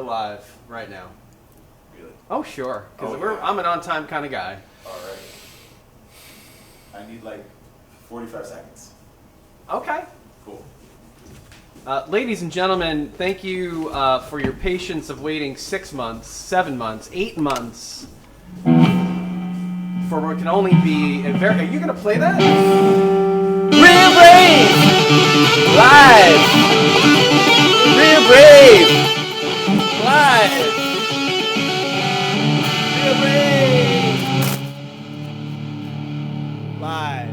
live right now. Really? Oh, sure. Because yeah. I'm an on-time kind of guy. All right. I need like 45 seconds. Okay. Cool. Ladies and gentlemen, thank you for your patience of waiting 6 months, 7 months, 8 months for what can only be a very... Are you going to play that? Real Brave! Live! Real Brave! Live! Real Brave! Live.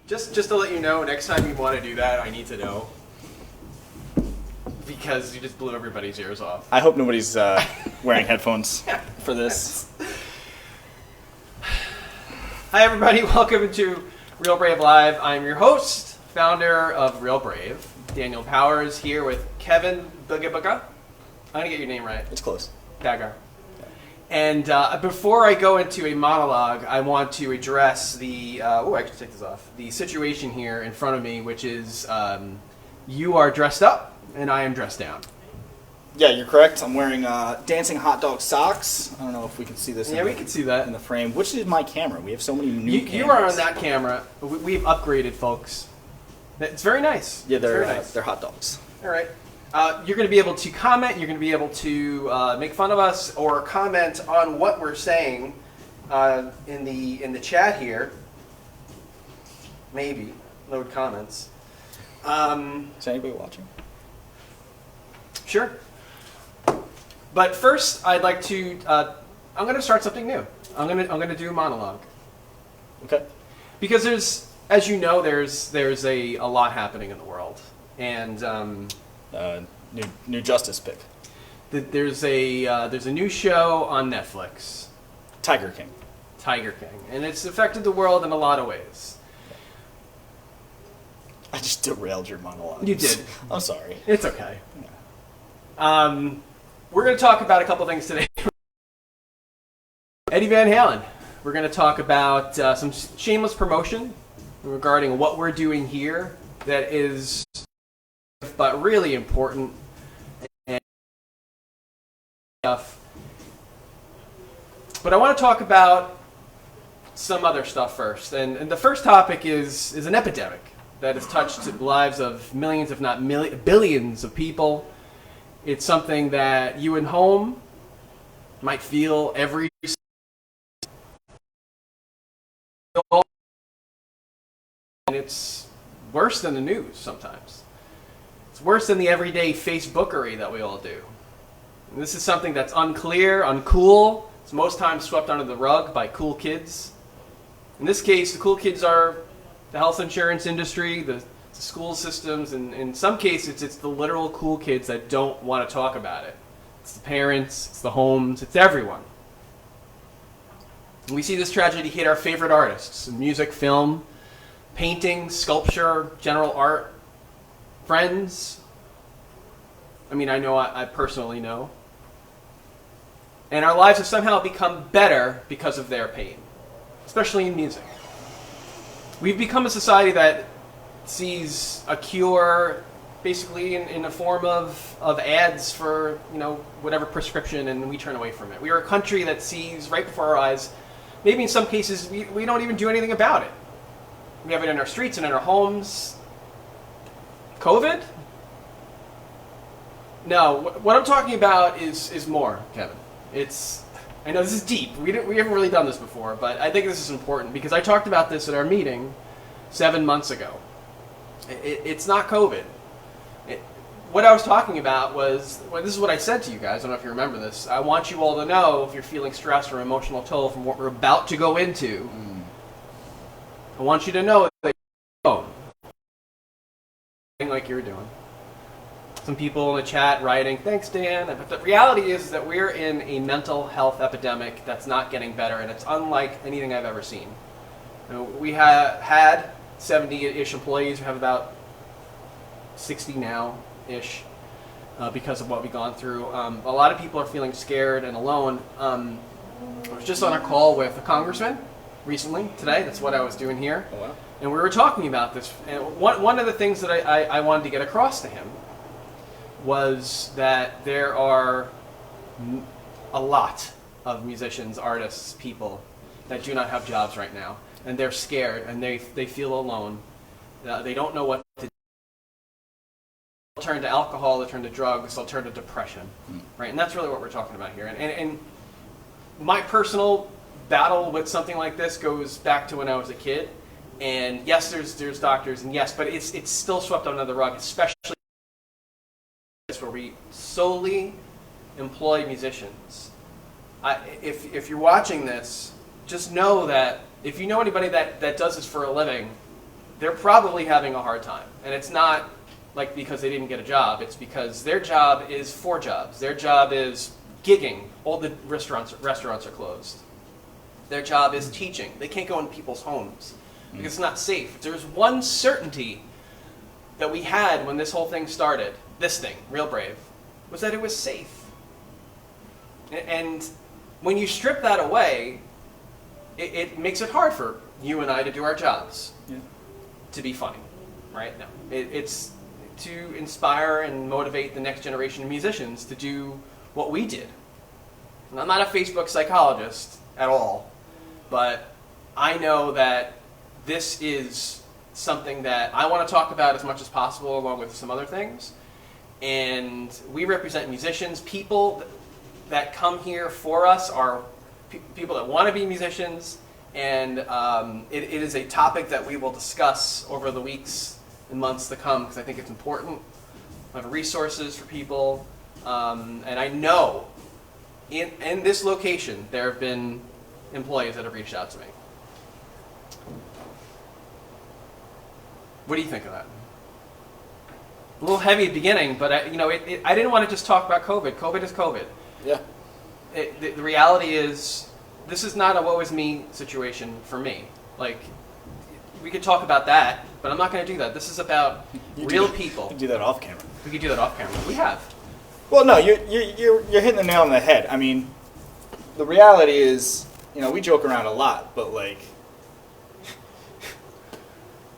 Just to let you know, next time you want to do that, I need to know. Because you just blew everybody's ears off. I hope nobody's wearing headphones for this. Hi everybody, welcome to Real Brave Live. I'm your host, founder of Real Brave, Daniel Powers, here with Kevin Bugabuga. I'm gonna get your name right. It's close. Dagger. And before I go into a monologue, I want to address the, I can take this off, the situation here in front of me, which is you are dressed up and I am dressed down. Yeah, you're correct. I'm wearing dancing hot dog socks. I don't know if we can see this. Yeah, we can see that in the frame. Which is my camera? We have so many new cameras. You are on that camera. We've upgraded, folks. It's very nice. Yeah, they're very nice. They're hot dogs. All right. You're going to be able to comment. You're going to be able to make fun of us or comment on what we're saying in the chat here. Maybe load comments. Is anybody watching? Sure. But first, I'd like to. I'm going to start something new. I'm going to do a monologue. Okay. Because as you know, there's a lot happening in the world, and new Justice pick. There's a new show on Netflix, Tiger King, and it's affected the world in a lot of ways. I just derailed your monologue. You did. I'm sorry. It's okay. Yeah. We're going to talk about a couple things today. Eddie Van Halen. We're going to talk about some shameless promotion regarding what we're doing here that is, but really important and stuff. But I want to talk about some other stuff first. And the first topic is an epidemic that has touched the lives of millions, if not billions of people. It's something that you at home might feel every and it's worse than the news sometimes. It's worse than the everyday Facebookery that we all do. And this is something that's unclear, uncool. It's most times swept under the rug by cool kids. In this case, the cool kids are the health insurance industry, the school systems, and in some cases it's the literal cool kids that don't want to talk about it. It's the parents, it's the homes, it's everyone. And we see this tragedy hit our favorite artists in music, film, painting, sculpture, general art, friends. I mean, I personally know. And our lives have somehow become better because of their pain, especially in music. We've become a society that sees a cure basically in the form of ads for, whatever prescription, and we turn away from it. We are a country that sees right before our eyes, maybe in some cases we don't even do anything about it. We have it in our streets and in our homes. COVID? No, what I'm talking about is more, Kevin. I know this is deep. We haven't really done this before, but I think this is important because I talked about this at our meeting 7 months ago. It's not COVID. What I was talking about was, this is what I said to you guys. I don't know if you remember this. I want you all to know if you're feeling stress or emotional toll from what we're about to go into. I want you to know that you're like you're doing. Some people in the chat writing, thanks Dan. But the reality is that we're in a mental health epidemic that's not getting better, and it's unlike anything I've ever seen. We had 70-ish employees. We have about 60 now-ish because of what we've gone through. A lot of people are feeling scared and alone. I was just on a call with a congressman recently, today. That's what I was doing here. Oh, And we were talking about this. And one of the things that I wanted to get across to him was that there are a lot of musicians, artists, people that do not have jobs right now. And they're scared and they feel alone. They don't know what to do. They'll turn to alcohol, they'll turn to drugs, they'll turn to depression. Right? And that's really what we're talking about here. And my personal battle with something like this goes back to when I was a kid. And yes, there's doctors, and yes, but it's still swept under the rug, especially where we solely employ musicians. If you're watching this, just know that if you know anybody that does this for a living, they're probably having a hard time. And it's not like because they didn't get a job, it's because their job is 4 jobs. Their job is gigging. All the restaurants are closed. Their job is teaching. They can't go in people's homes because it's not safe. There's one certainty that we had when this whole thing started, this thing, Real Brave, was that it was safe. And when you strip that away, it makes it hard for you and I to do our jobs, to be funny, right? No, it's to inspire and motivate the next generation of musicians to do what we did. And I'm not a Facebook psychologist at all, but I know that this is something that I want to talk about as much as possible, along with some other things. And we represent musicians. People that come here for us are people that want to be musicians, and it is a topic that we will discuss over the weeks and months to come, because I think it's important. I have resources for people, and I know in this location there have been employees that have reached out to me. What do you think of that? A little heavy at the beginning, but I didn't want to just talk about COVID. COVID is COVID. Yeah. The reality is, this is not a woe is me situation for me. Like, we could talk about that, but I'm not going to do that. This is about real people. You can do that off camera. We could do that off camera. We have. Well, no, you're hitting the nail on the head. I mean, the reality is, we joke around a lot, but like,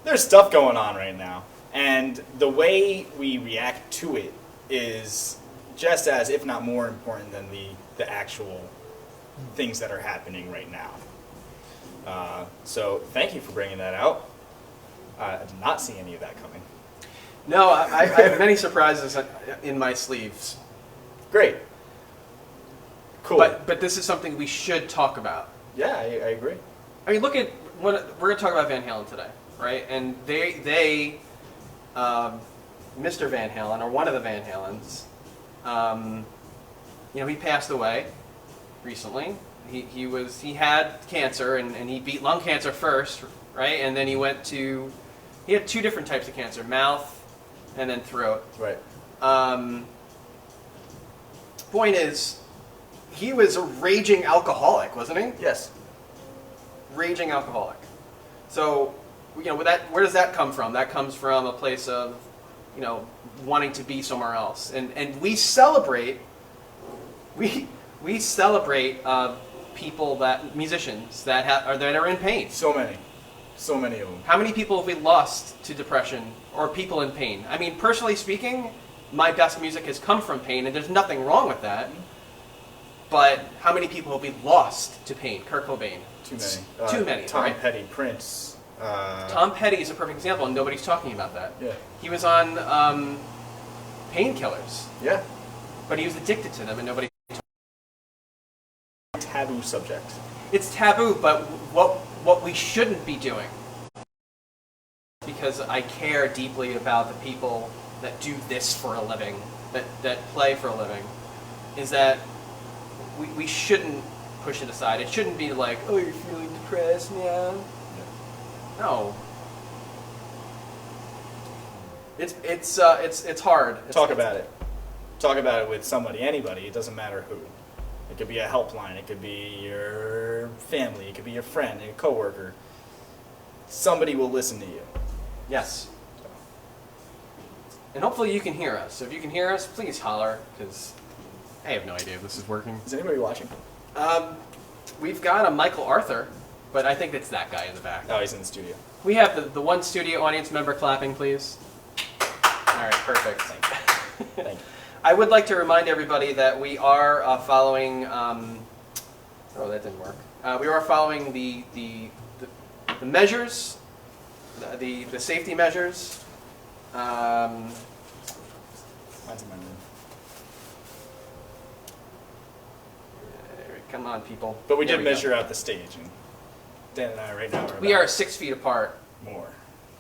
there's stuff going on right now, and the way we react to it is just as, if not more important than the actual things that are happening right now. So thank you for bringing that out. I did not see any of that coming. No, I have many surprises in my sleeves. Great. Cool. But this is something we should talk about. Yeah, I agree. I mean, look at we're going to talk about Van Halen today, right? And they Mr. Van Halen, or one of the Van Halens, he passed away recently. He had cancer, and he beat lung cancer first, right? And then he had 2 different types of cancer, mouth and then throat. Right. Point is, he was a raging alcoholic, wasn't he? Yes. Raging alcoholic. So, where does that come from? That comes from a place of, wanting to be somewhere else. And we celebrate, we celebrate people musicians that are in pain. So many of them. How many people have we lost to depression or people in pain? I mean, personally speaking, my best music has come from pain, and there's nothing wrong with that. But how many people have we lost to pain? Kurt Cobain. Too many. Too many. Tom right? Petty, Prince. Tom Petty is a perfect example, and nobody's talking about that. Yeah. He was on painkillers. Yeah. But he was addicted to them, and nobody. Taboo subject. It's taboo, but what we shouldn't be doing, because I care deeply about the people that do this for a living, that play for a living, is that we shouldn't push it aside. It shouldn't be like, oh, you're feeling depressed now. No. It's hard. Talk about it. Talk about it with somebody, anybody. It doesn't matter who. It could be a helpline. It could be your family. It could be your friend, your coworker. Somebody will listen to you. Yes. And hopefully you can hear us. So if you can hear us, please holler, because I have no idea if this is working. Is anybody watching? We've got a Michael Arthur but I think it's that guy in the back. Oh, he's in the studio. We have the one studio audience member clapping, please. All right, perfect. Thank you. I would like to remind everybody that we are following. Oh, that didn't work. We are following the measures, the safety measures. Mine's in my room. Come on, people. But we There did go. measure out the stage, and Dan and I right now We about are 6 feet apart. more,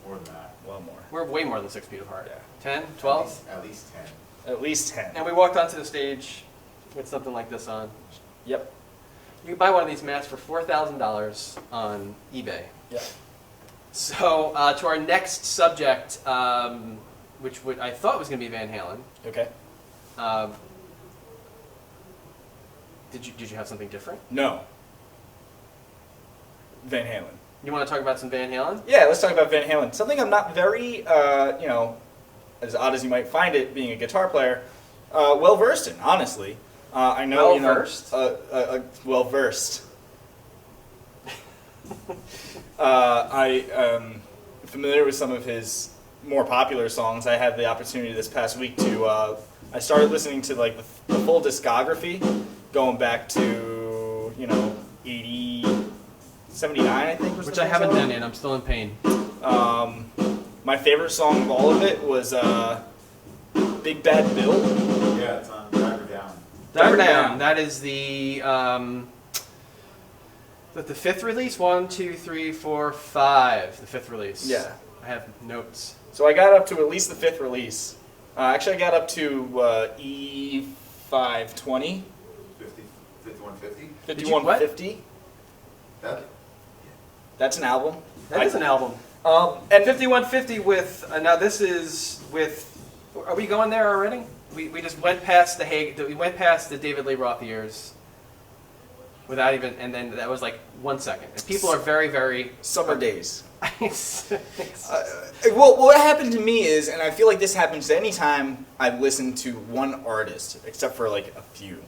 More than that. well more, We're way more than 6 feet apart. Yeah. 10, 12? At least 10. at least 10. And we walked onto the stage with something like this on. Yep. You can buy one of these mats for $4,000 on eBay. Yeah. So to our next subject, which I thought was going to be Van Halen. Okay. Um, did you have something different? No. Van Halen. You want to talk about some Van Halen? Yeah, let's talk about Van Halen. Something I'm not very, as odd as you might find it, being a guitar player, well versed in. Honestly, I know Well-versed? Well versed. I am familiar with some of his more popular songs. I had the opportunity this past week to. I started listening to like the full discography, going back to 80, 79, I think. Was Which the I haven't first done album. yet. I'm still in pain. My favorite song of all of it was Big Bad Bill. Yeah, it's on Diver Down. Diver Diver Down. Down. That is the the fifth release. 1, 2, 3, 4, 5. The fifth release. Yeah. I have notes. So I got up to at least the fifth release. Actually, I got up to E520, 5150. Did you- what? 5150. That, That's an album. That is an album. And 5150 with now this is with. Are we going there already? We just went past we went past the David Lee Roth years. Without even, and then that was like 1 second. And people are very, very. Summer Days. It's- Well, what happened to me is, and I feel like this happens any time I listen to one artist, except for like a few.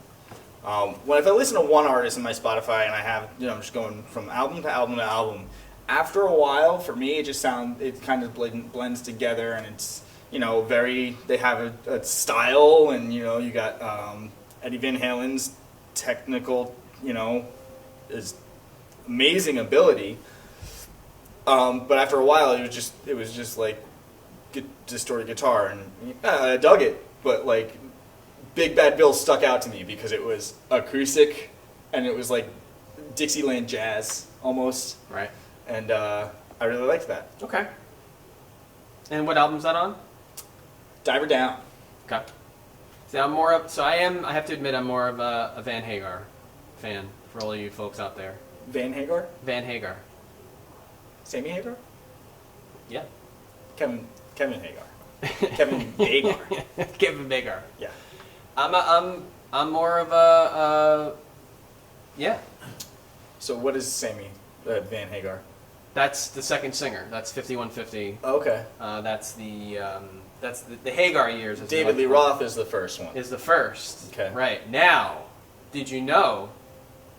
If I listen to one artist in my Spotify and I have, I'm just going from album to album to album. After a while, for me, it kind of blends together, and it's they have a style, and you got Eddie Van Halen's technical, is amazing ability. But after a while, it was just like distorted guitar, and I dug it. But like Big Bad Bill stuck out to me because it was acoustic, and it was like Dixieland jazz almost, right. and I really liked that. Okay. And what album's that on? Diver Down. Okay. See, I'm more of. So I have to admit, I'm more of a Van Hagar fan for all of you folks out there. Van Hagar? Van Hagar. Sammy Hagar? Yeah. Kevin Hagar. Kevin Hagar. Kevin Hagar. Yeah. I'm more of a. Yeah. So what is Sammy Van Hagar? That's the second singer. That's 5150. Oh, okay. That's the Hagar years. as we David like Lee to call Roth is the first one. it, is the first. Okay. Right now, did you know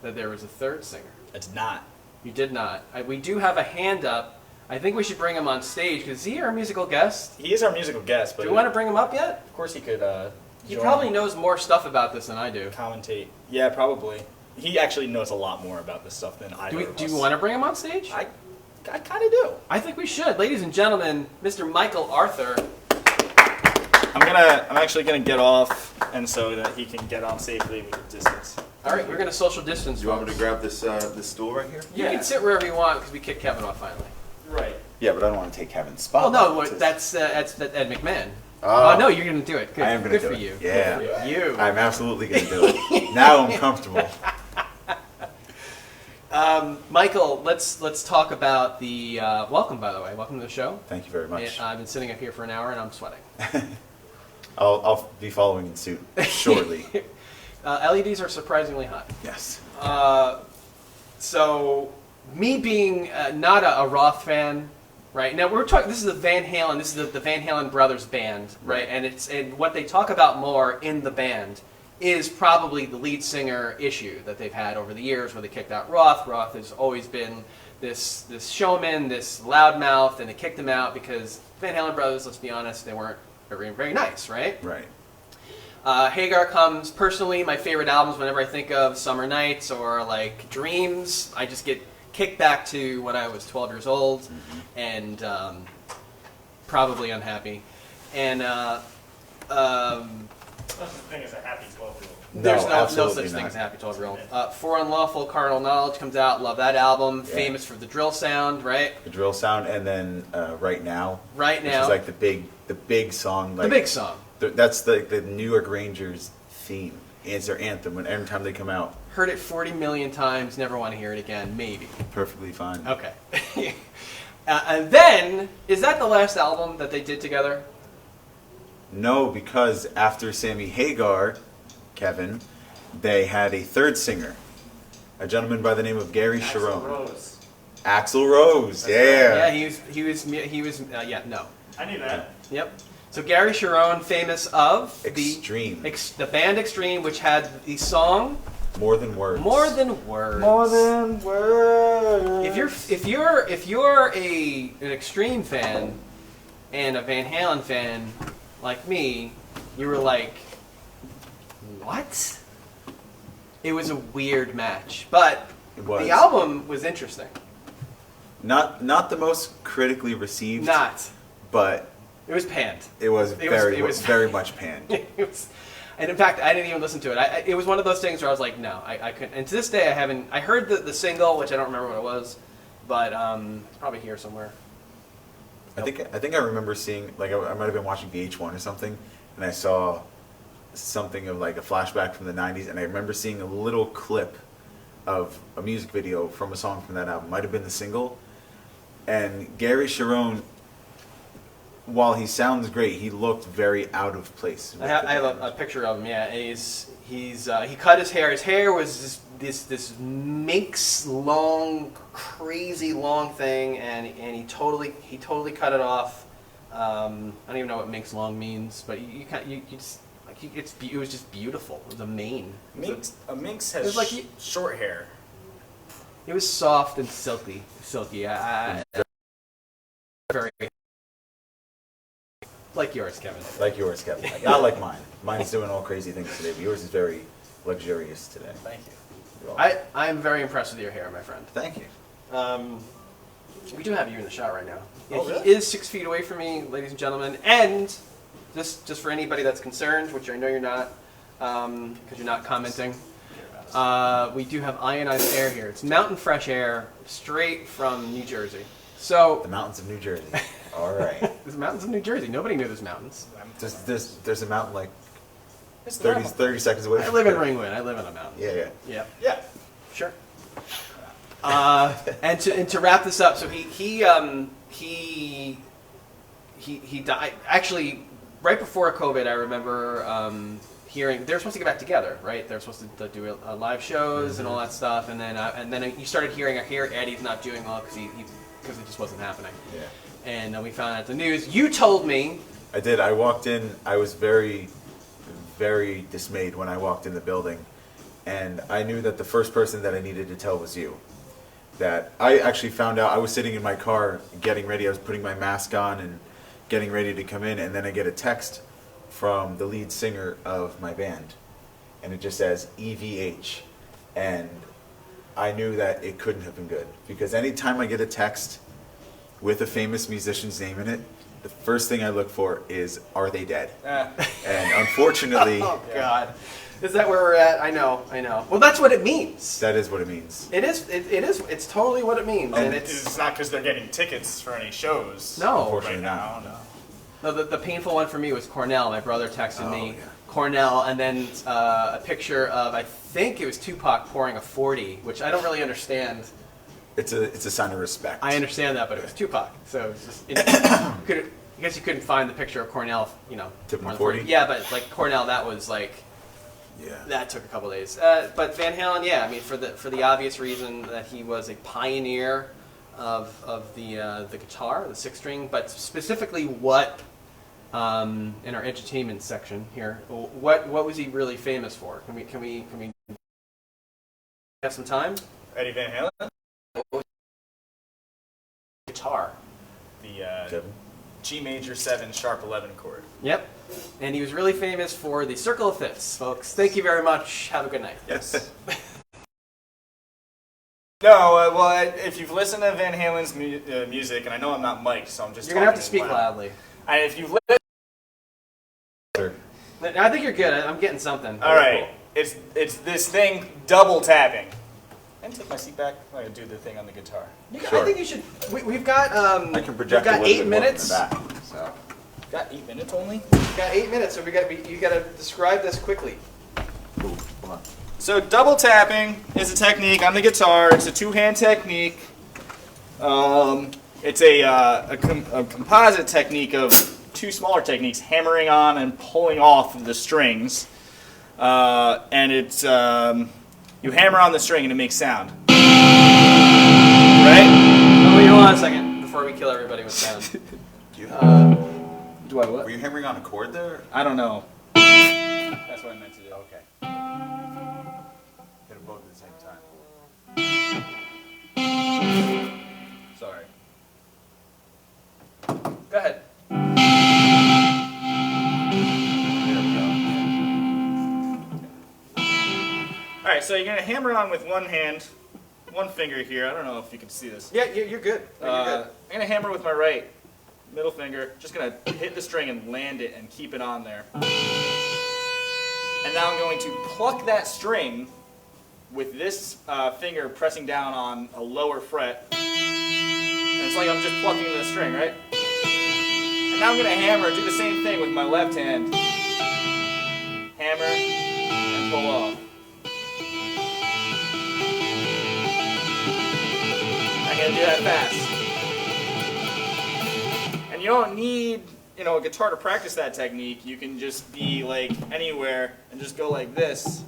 that there was a third singer? It's not. You did not. We do have a hand up. I think we should bring him on stage because is he our musical guest? He is our musical guest, but Do we want to bring him up yet? of course he could. He join probably and knows more stuff about this than I do. commentate. Yeah, probably. He actually knows a lot more about this stuff than I do. Do you want to bring him on stage? I kind of do. I think we should. Ladies and gentlemen, Mr. Michael Arthur. I'm actually gonna get off, and so that he can get on safely, we can distance. All right, we're going to social distance. you want me to folks. grab this stool right here? You Yeah. can sit wherever you want because we kicked Kevin off finally. Right. Yeah, but I don't want to take Kevin's Well, spot. no, that's Ed McMahon. Oh. No, you're going to do it. Good. I am gonna Good do for it. you. Yeah. Good for you. I'm absolutely going to do it. Now I'm comfortable. Michael, let's talk about the welcome. By the way, welcome to the show. Thank you very much. I've been sitting up here for an hour and I'm sweating. I'll be following in suit shortly. LEDs are surprisingly hot. Yes. So, me being not a Roth fan, right now we're talking. This is the Van Halen. This is the Van Halen brothers band, right? And what they talk about more in the band is probably the lead singer issue that they've had over the years, where they kicked out Roth. Roth has always been this showman, this loudmouth, and they kicked him out because Van Halen brothers, let's be honest, they weren't very nice, right? Right. Hagar comes, personally, my favorite albums whenever I think of Summer Nights or like Dreams, I just get kicked back to when I was 12 years old and probably unhappy. And Such a thing as a happy 12-year-old. there's no absolutely such thing not. as a happy 12-year-old. For Unlawful, Carnal Knowledge comes out, love that album, Yeah. famous for the drill sound, right? The drill sound, and then Right Now. Right Which Now. is like the big song. The Like, big song. That's the New York Rangers theme. It's their anthem. When every time they come out, Heard it 40 million times, never want to hear it again, maybe. perfectly fine. Okay. And then, is that the last album that they did together? No, because after Sammy Hagar, Kevin, they had a third singer, a gentleman by the name of Gary Axl Sharon. Rose. Axl Rose, Yeah, yeah. he was, no. I knew that. Yep. So Gary Sharon, famous of Extreme. the band Extreme, which had the song More Than Words. More Than Words. More than words. If you're an Extreme fan and a Van Halen fan like me, you were like, what? It was a weird match, but It was. the album was interesting. Not the most critically received, Not. but It was panned. it was it was- very much panned. It was, and in fact, I didn't even listen to it. It was one of those things where I was like, no, I couldn't. And to this day, I haven't. I heard the single, which I don't remember what it was, but it's probably here somewhere. I think I remember seeing, like, I might have been watching VH1 or something, and I saw something of like a flashback from the 90s, and I remember seeing a little clip of a music video from a song from that album. Might have been the single. And Gary Sharon, while he sounds great, he looked very out of place. with I the have band. a picture of him. Yeah, and he cut his hair. His hair was this minx long, crazy long thing, and he totally cut it off. I don't even know what minx long means, but you just like it was just beautiful. It was a mane. A minx It has was like short hair. It was soft and silky. Very like yours, Kevin. Like yours, Kevin. Not like mine. Mine's doing all crazy things today, but yours is very luxurious today. Thank you. You're welcome. I'm very impressed with your hair, my friend. Thank you. We do have you in the shot right now. Yeah, Oh, really? He is 6 feet away from me, ladies and gentlemen. And just for anybody that's concerned, which I know you're not, because you're not commenting, we do have ionized air here. It's mountain fresh air, straight from New Jersey. The So mountains of New Jersey. All right. there's mountains of New Jersey. Nobody knew there's mountains. There's a mountain like It's 30 seconds away. I from live in here. Ringwood. I live in a mountain. Yeah. Yep. Yeah. Sure. And to wrap this up, so he died actually right before COVID. I remember hearing they were supposed to get back together, right? They were supposed to do live shows and all that stuff, and then you started hearing, I hear Eddie's not doing well because because it just wasn't happening. Yeah. And then we found out the news. You told me. I did. I walked in. I was very, very dismayed when I walked in the building, and I knew that the first person that I needed to tell was you. That I actually found out. I was sitting in my car getting ready. I was putting my mask on and getting ready to come in, and then I get a text from the lead singer of my band, and it just says EVH, and I knew that it couldn't have been good, because anytime I get a text with a famous musician's name in it, the first thing I look for is, are they dead? And unfortunately, Oh God, is that where we're at? I know. Well, that's what it means. that is what it means. It is. It's totally what it means, and It's not because they're getting tickets for any shows. no. Unfortunately Right not. now, no. No, the painful one for me was Cornell. My brother texted me yeah. Cornell, and then a picture of, I think it was Tupac pouring a 40, which I don't really understand. It's a sign of respect. I understand that, but it was Tupac, so it's just I guess you couldn't find the picture of Cornell, Tipping pouring 40? Yeah, but like Cornell, that was like Yeah. that took a couple days. But Van Halen, yeah, I mean for the obvious reason that he was a pioneer of the guitar, the six string, but specifically what in our entertainment section here. What was he really famous for? Can we have some time? Eddie Van Halen? Guitar. The Seven. G major 7 sharp 11 chord. Yep. And he was really famous for the Circle of Fifths, folks. Thank you very much. Have a good night. Yes. No, well, if you've listened to Van Halen's music, and I know I'm not mic'd, so I'm just You're gonna have to talking speak loud. loudly. And if you've listened, I think you're good. I'm getting something. all right, it's this thing double tapping. Can I take my seat back? I'm gonna do the thing on the guitar. Sure. I think you should. We've got. I can project We've got a little 8 bit more minutes. from the back, so. Got 8 minutes only. We've got 8 minutes, so you got to describe this quickly. Ooh, hold on. So double tapping is a technique on the guitar. It's a two-hand technique. It's a composite technique of two smaller techniques, hammering on and pulling off the strings. And it's you hammer on the string and it makes sound. Right? Oh, wait, hold on a second before we kill everybody with sound. Do you, Do I what? were you hammering on a chord there? I don't know. That's what I meant to do. Okay. Hit them both at the same time. Sorry. Go ahead. There we go. All right, so you're gonna hammer on with one hand, one finger here. I don't know if you can see this. Yeah, you're good. You're good. I'm gonna hammer with my right middle finger. Just gonna hit the string and land it and keep it on there. And now I'm going to pluck that string with this finger pressing down on a lower fret. And it's like I'm just plucking the string, right? And now I'm gonna hammer, do the same thing with my left hand. Hammer and pull off. I'm gonna do that fast. And you don't need, a guitar to practice that technique. You can just be like anywhere and just go like this.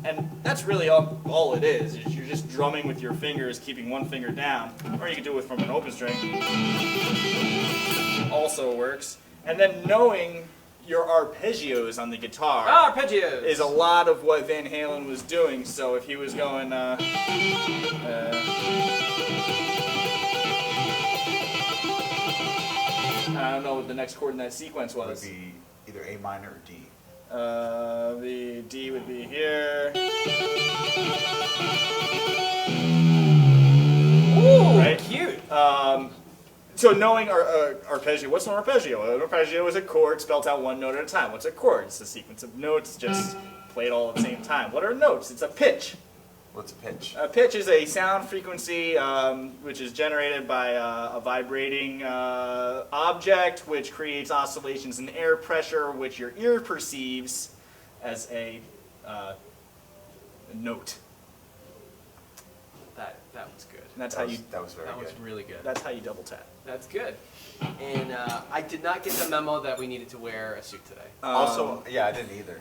And that's really all it is you're just drumming with your fingers, keeping one finger down. Or you can do it from an open string. Also works. And then knowing your arpeggios on the guitar Arpeggios. is a lot of what Van Halen was doing. So if he was going, I don't know what the next chord in that sequence It would was. be either A minor or D. The D would be here. Ooh, Right? cute. So knowing arpeggio, what's an arpeggio? An arpeggio is a chord spelled out one note at a time. What's a chord? It's a sequence of notes just played all at the same time. What are notes? It's a pitch. What's a pitch? A pitch is a sound frequency which is generated by a vibrating object, which creates oscillations in air pressure, which your ear perceives as a note. That was good. And that's That how was, you. that was very That good. was really good. That's how you double tap. That's good. And I did not get the memo that we needed to wear a suit today. Also, yeah, I didn't either.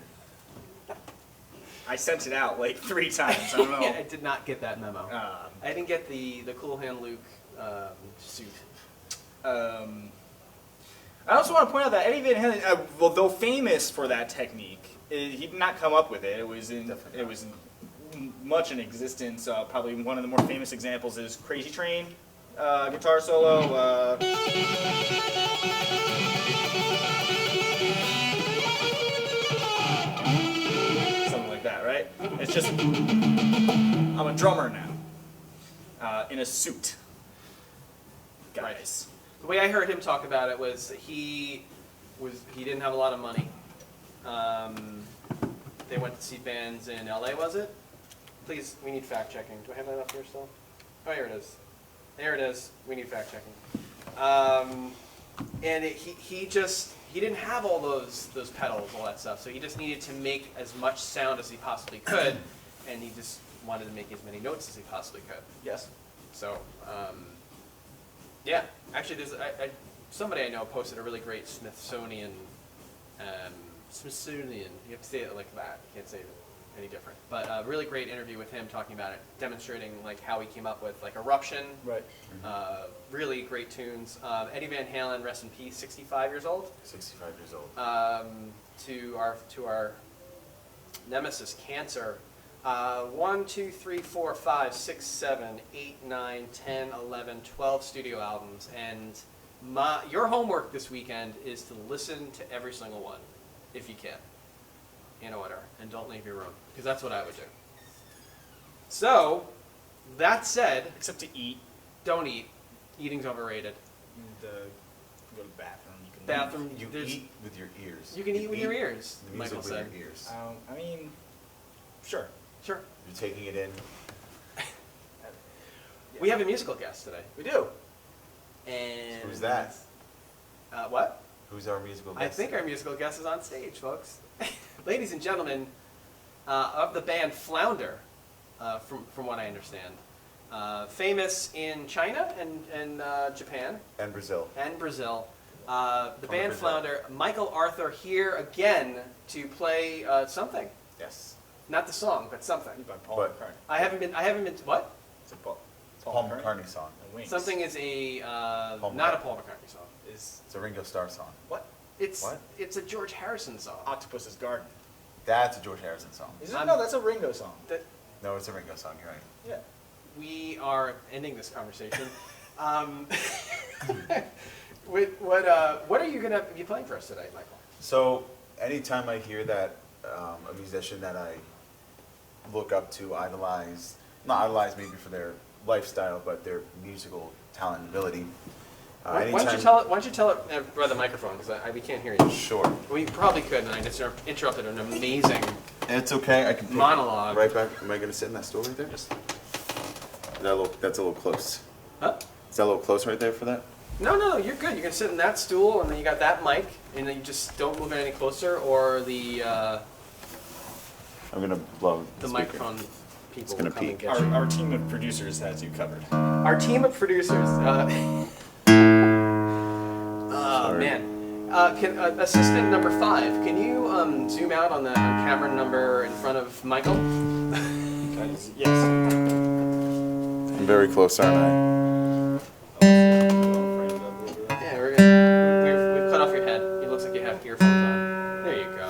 I sent it out like 3 times. I don't know. Yeah, I did not get that memo. Um, I didn't get the Cool Hand Luke suit. I also want to point out that Eddie Van Halen, well, though famous for that technique, he did not come up with it. It was much in existence. Probably one of the more famous examples is Crazy Train guitar solo. Something like that, right? It's just, I'm a drummer now, in a suit. Guys. The way I heard him talk about it was he didn't have a lot of money. They went to see bands in LA, was it? Please, we need fact checking. Do I have that up here still? Oh, here it is. There it is. We need fact checking. And he didn't have all those pedals, all that stuff. So he just needed to make as much sound as he possibly could, and he just wanted to make as many notes as he possibly could. Yes. So, yeah. Actually, there's somebody I know posted a really great Smithsonian. You have to say it like that. You can't say it. any different. But a really great interview with him talking about it, demonstrating like how he came up with like Eruption. Right. Really great tunes. Eddie Van Halen, rest in peace, 65 years old. 65 years old. To our nemesis, Cancer. 1, 2, 3, 4, 5, 6, 7, 8, 9, 10, 11, 12 studio albums. And your homework this weekend is to listen to every single one, if you can, in order. And don't leave your room, because that's what I would do. So, that said, Except to eat, don't eat. Eating's overrated. and go to the bathroom. You can Bathroom. You there's- eat with your ears. You can eat with your ears, The music Michael with said. your ears. I mean, sure. Sure. You're taking it in. We have a musical guest today. We do. And Who's that? What? Who's our musical I guest? think our musical guest is on stage, folks. Ladies and gentlemen, of the band Flounder, from what I understand. Famous in China and Japan And Brazil. and Brazil. The From band Brazil. Flounder, Michael Arthur here again to play something. Yes. Not the song, but something. By Paul But- McCartney. I haven't been, what? It's a Paul Paul McCartney song. And Wings. Something is a, Paul not a McCartney. Paul McCartney song. is It's a Ringo Starr song. what? It's, What? it's a George Harrison song. Octopus's Garden. That's a George Harrison song. Is it? I'm- No, that's a Ringo song. That, No, it's a Ringo song. You're right. Yeah. we are ending this conversation. What are you going to be playing for us today, Michael? So anytime I hear that a musician that I look up to, idolize, not idolize maybe for their lifestyle, but their musical talent and ability. Why don't you tell it by the microphone, because we can't hear you. Sure. We probably could, and I just interrupted an amazing It's okay. I can take it monologue. right back. Am I going to sit in that stool right there? Just. That's a little close. Huh? Is that a little close right there for that? No, you're good. You're going to sit in that stool, and then you got that mic, and then you just don't move it any closer, or the I'm going to blow the speaker. microphone people gonna will come and peak. get you. Our team of producers has you covered. Our team of producers. Oh, Sorry. man. Assistant number 5, can you zoom out on the camera number in front of Michael? Yes. I'm very close, aren't Yeah, we've cut off your head. It looks like you have earphones on. There you go.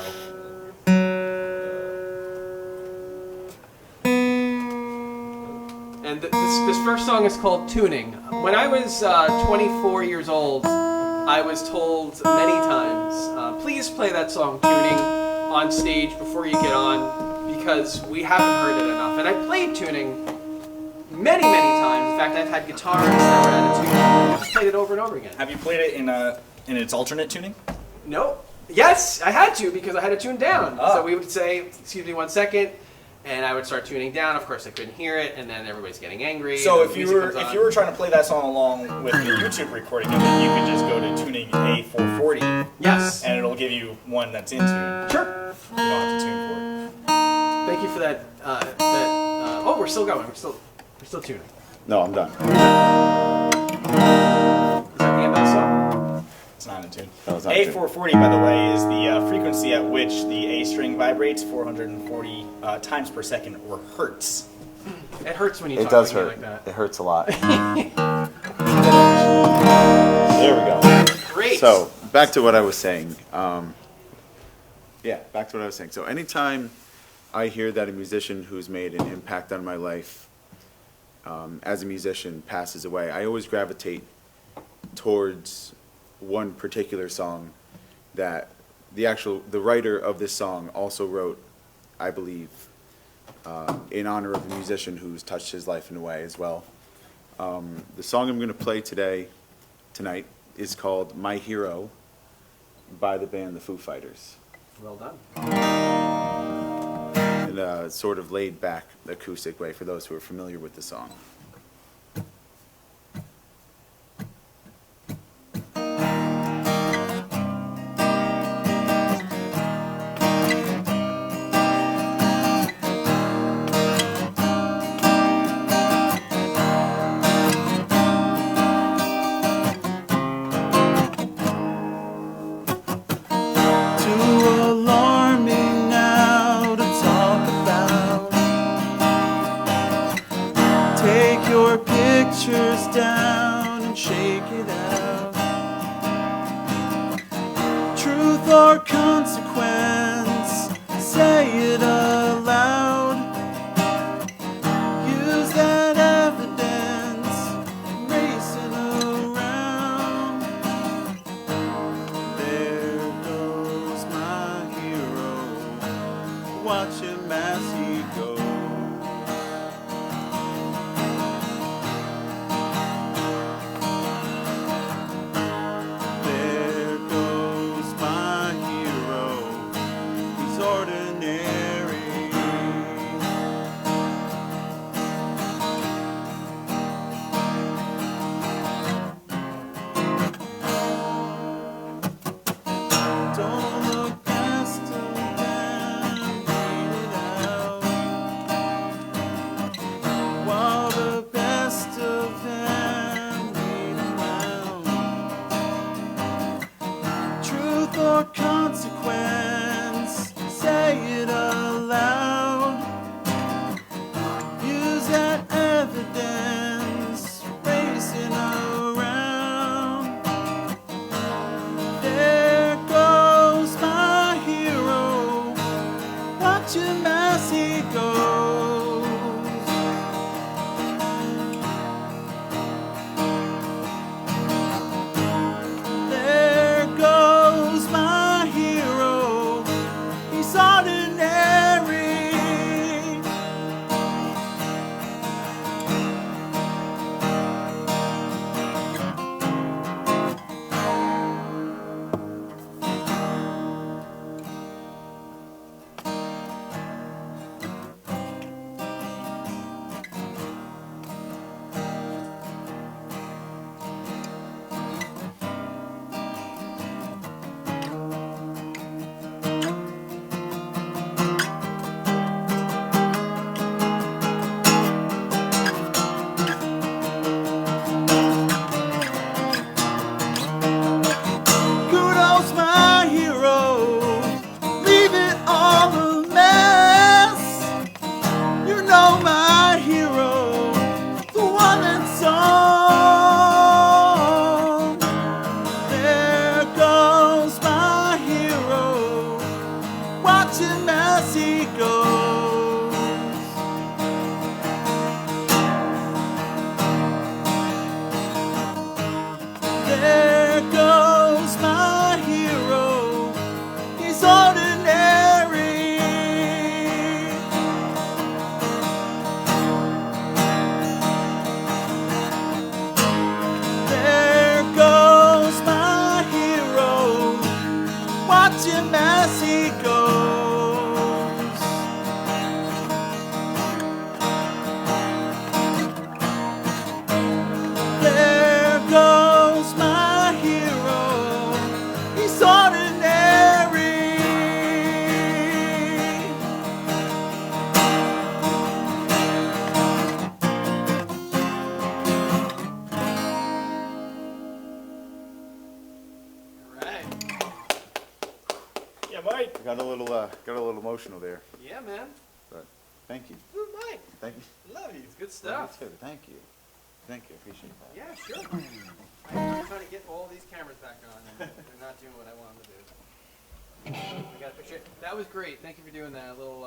And this first song is called Tuning. When I was 24 years old, I was told many times, please play that song Tuning on stage before you get on, because we haven't heard it enough. And I played Tuning many, many times. In fact, I've had guitarists that were at a tune. I just played it over and over again. Have you played it in its alternate tuning? No. Yes, I had to, because I had to tune down. Oh. So we would say, excuse me 1 second, and I would start tuning down. Of course, I couldn't hear it, and then everybody's getting angry. So and if the you music were comes on. trying to play that song along with the YouTube recording of it, you could just go to tuning A440, Yes. and it'll give you one that's in tune. Sure. You don't have to tune for it. Thank you for that. Oh, we're still going. We're still tuning. I? No, I'm done. Is that the end of the song? It's not in tune. No, it's not in tune. A440, by the way, is the frequency at which the A string vibrates 440 times per second, or hertz. It hurts when you It talk does to me hurt. like that. It hurts a lot. There we go. Great. So back to what I was saying. Back to what I was saying. So anytime I hear that a musician who's made an impact on my life as a musician passes away, I always gravitate towards one particular song that the writer of this song also wrote, I believe, in honor of a musician who's touched his life in a way as well. The song I'm going to play tonight is called My Hero by the band The Foo Fighters. Well done. In a sort of laid back acoustic way for those who are familiar with the song. Too alarming now to talk about. watch him as he goes. There goes my hero, he's ordinary. Don't look past him and beat it out, while the best of them beat him down. Truth or consequence, say it aloud. Use that evidence, racing around. There goes my hero, watch him as he goes. There goes my hero, he's ordinary. Kudos, my hero, leave it all a mess. You know my hero, the one that's on. There goes my hero, watch him as he goes. There goes my hero, he's ordinary. There goes my hero, watch him as he goes. There goes my hero, he's ordinary. All right. Yeah, Mike. Got a little emotional there, Yeah, man. but thank you, Ooh, Mike. thank you. Love you. It's good stuff. Thank you, appreciate that. Yeah, sure. I'm trying to get all these cameras back on, and they're not doing what I want them to do. I got a picture. That was great. Thank you for doing that. A little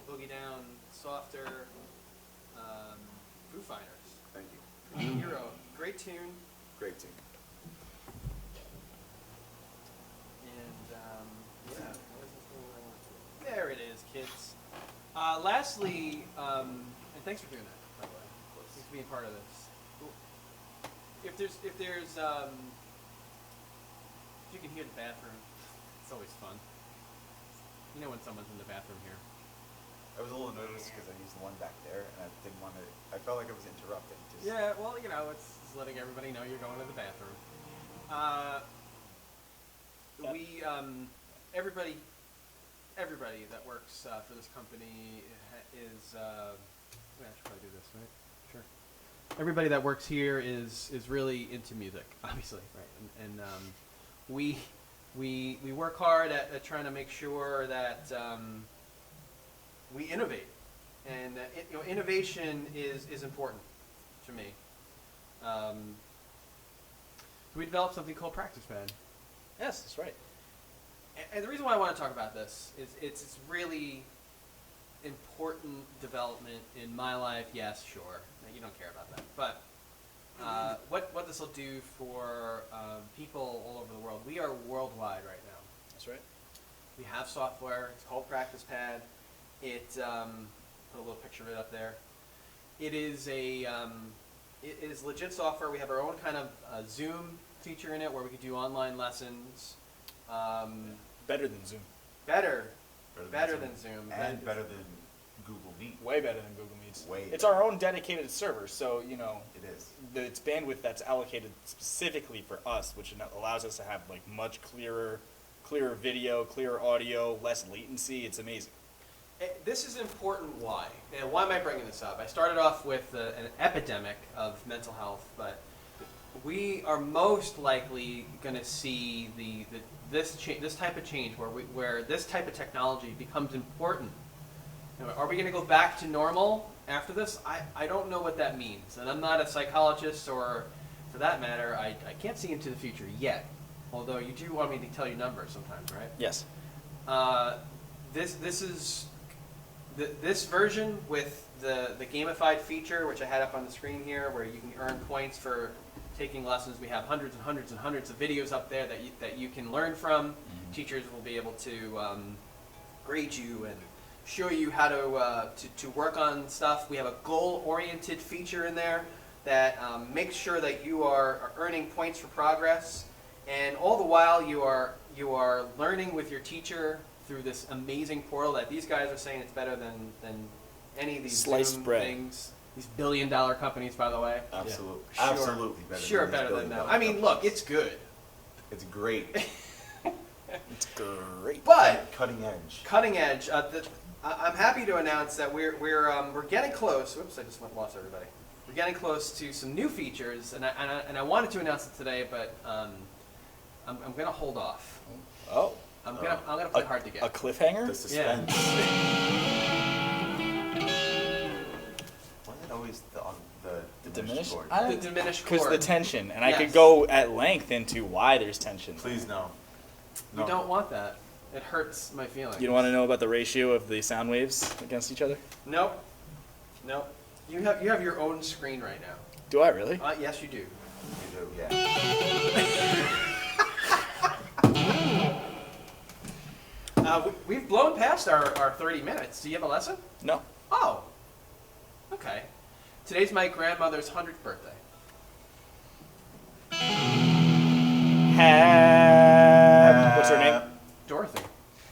boogie down, softer. Foo Fighters. Thank you. Hero. Great tune. Great team. And yeah, what is this thing that I want to do? There it is, kids. Lastly, and thanks for doing that, by the way. Thanks for being part of this. If you can hear the bathroom, it's always fun. You know when someone's in the bathroom here. I was a little nervous because I used the one back there, and I didn't want to. I felt like I was interrupting. Just, Yeah, well, you know, it's just letting everybody know you're going to the bathroom. Everybody that works for this company is. I should probably do this, right? Sure. Everybody that works here is really into music, obviously, right? And we work hard at trying to make sure that we innovate, and innovation is important to me. We developed something called Practice Pad. Yes, that's right. And the reason why I want to talk about this is it's really important development in my life. Yes, sure, you don't care about that, but what this will do for people all over the world. We are worldwide right now. That's right. We have software. It's called PracticePad. It put a little picture of it up there. It is it is legit software. We have our own kind of Zoom feature in it where we can do online lessons. Better than Zoom. Better than Zoom. And better than Google Meet. Way better than Google Meets. Way It's our own dedicated server, so It is. it's bandwidth that's allocated specifically for us, which allows us to have like much clearer video, clearer audio, less latency. It's amazing. This is important. Why? And why am I bringing this up? I started off with an epidemic of mental health, but we are most likely going to see this type of change where this type of technology becomes important. Are we going to go back to normal after this? I don't know what that means, and I'm not a psychologist, or for that matter, I can't see into the future yet. Although you do want me to tell you numbers sometimes, right? Yes. This version with the gamified feature, which I had up on the screen here, where you can earn points for taking lessons. We have hundreds and hundreds and hundreds of videos up there that you can learn from. Mm-hmm. Teachers will be able to grade you and show you how to work on stuff. We have a goal-oriented feature in there that makes sure that you are earning points for progress, and all the while you are learning with your teacher through this amazing portal that these guys are saying it's better than any of these Sliced Zoom bread. things. These billion-dollar companies, by the way. Absolutely. Sure. Absolutely better Sure, than these better than billion-dollar them. I mean, companies. look, it's good, It's great. It's great. but Cutting edge. cutting edge. I'm happy to announce that we're getting close. Whoops, I just lost everybody. We're getting close to some new features, and I wanted to announce it today, but I'm gonna hold off. Oh. I'm gonna play hard to get. A cliffhanger? The suspense. Wasn't it always the diminished chord? The diminished Because chord. the tension, and I Yes. could go at length into why there's tension. Please no. We don't want that. It hurts my feelings. You don't want to know about the ratio of the sound waves against each other? Nope. Nope. You have your own screen right now. Do I really? Yes, you do. You do, yeah. We've blown past our 30 minutes. Do you have a lesson? No. Oh. Okay. Today's my grandmother's 100th birthday. What's her name? Dorothy.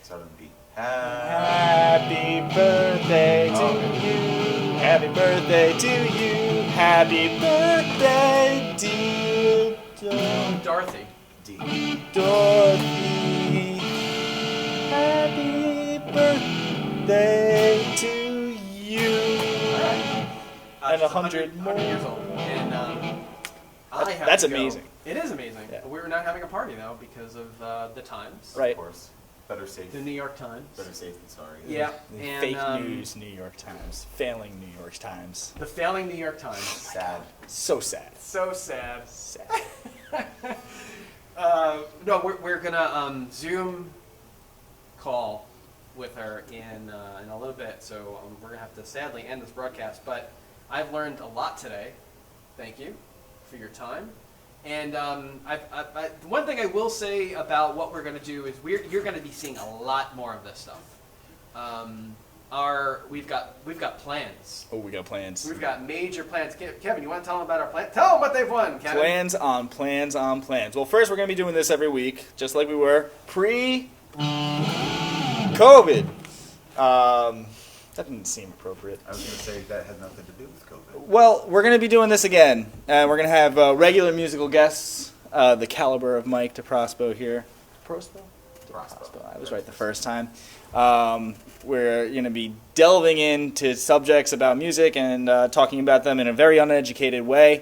Southern beat. Happy birthday to you. Happy birthday to you. Happy birthday, dear Dorothy. D. Dorothy. Happy birthday to you. And She's 100 more. 100 years old. And I have That's to go. amazing. It is amazing. Yeah. We're not having a party though because of the Times. Right. Of course. Better safe. The New York Times. Better safe than sorry. Yeah. The And, fake news New York Times. Failing New York Times. The failing New York Times. Sad. So sad. So sad. Sad. No, we're gonna Zoom call with her in a little bit, so we're gonna have to sadly end this broadcast. But I've learned a lot today. Thank you for your time. And one thing I will say about what we're gonna do is you're gonna be seeing a lot more of this stuff. We've got plans. Oh, we got plans. We've got major plans. Kevin, you want to tell them about our plan? Tell them what they've won, Kevin. Plans on plans on plans. Well, first we're going to be doing this every week, just like we were pre-COVID. That didn't seem appropriate. I was going to say that had nothing to do with COVID. Well, we're going to be doing this again. We're going to have regular musical guests, the caliber of Mike DeProspo here. DeProspo? I was right the first time. We're going to be delving into subjects about music and talking about them in a very uneducated way.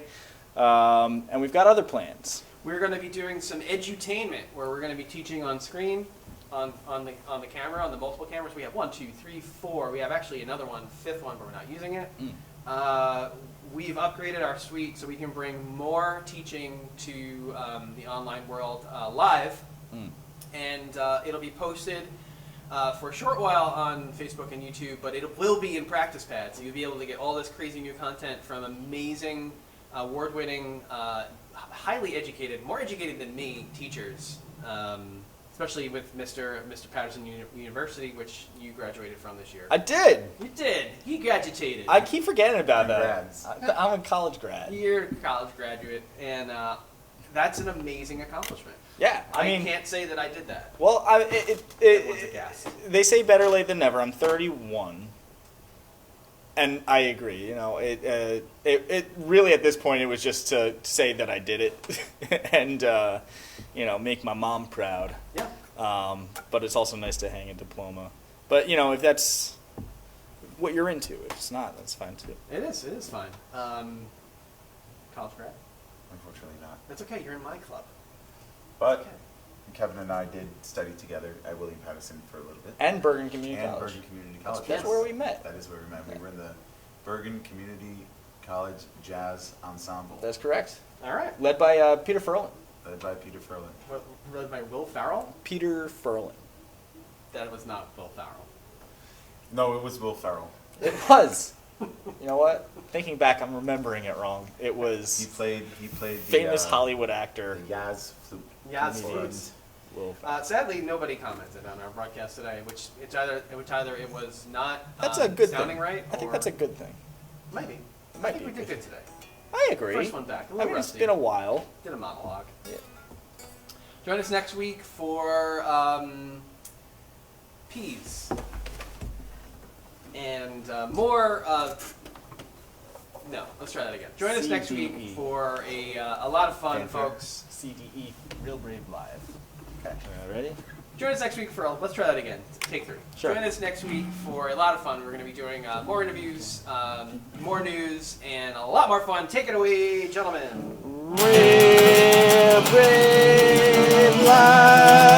And we've got other plans. We're going to be doing some edutainment, where we're going to be teaching on screen, on the camera, on the multiple cameras. We have 1, 2, 3, 4. We have actually another one, 5th one, but we're not using it. We've upgraded our suite so we can bring more teaching to the online world live. And it'll be posted for a short while on Facebook and YouTube, but it will be in PracticePad, so you'll be able to get all this crazy new content from amazing, award-winning, highly educated, more educated than me, teachers. It's especially with Mr. Patterson University, which you graduated from this year. I did. You did. He graduated. I keep forgetting about Congrats. that. I'm a college grad. You're a college graduate, and that's an amazing accomplishment. Yeah, I I mean, can't say that I did that. well, It was a gas. they say better late than never. I'm 31, and I agree. You know, it really at this point it was just to say that I did it, and you know, make my mom proud. Yeah. But it's also nice to hang a diploma. But you know, if that's what you're into, if it's not, that's fine too. It is. It is fine. College grad. Unfortunately not. That's okay. You're in my club. But Kevin and I did study together at William Patterson for a little bit. And Bergen Community And College. Bergen Community College. That's where we met. That is where we met. We were in the Bergen Community College Jazz Ensemble, That's correct. All right. Led by Peter Furlan. led by Peter Furlan. Led by Will Farrell. Peter Furlan. That was not Will Farrell. No, it was Will Ferrell. It was. You know what? Thinking back, I'm remembering it wrong. It He was played the famous Hollywood actor the Yaz flute. Yaz Comedian. flute. Will. Sadly, nobody commented on our broadcast today, which either it was not That's a good sounding thing. right. I think or that's a good thing. maybe. Might I think be we a did good good today. I agree. First one back. A I little mean, it's rusty. been a while. Did a monologue. Yeah. Join us next week for peas and more. No, let's try that again. Join us next week CDE. for a lot of fun, Fanfare. folks. CDE, Real Brave Live. Okay. Ready? Join us next week for let's try that again. Take 3. Sure. Join us next week for a lot of fun. We're going to be doing more interviews, more news, and a lot more fun. Take it away, gentlemen. Real Brave Live.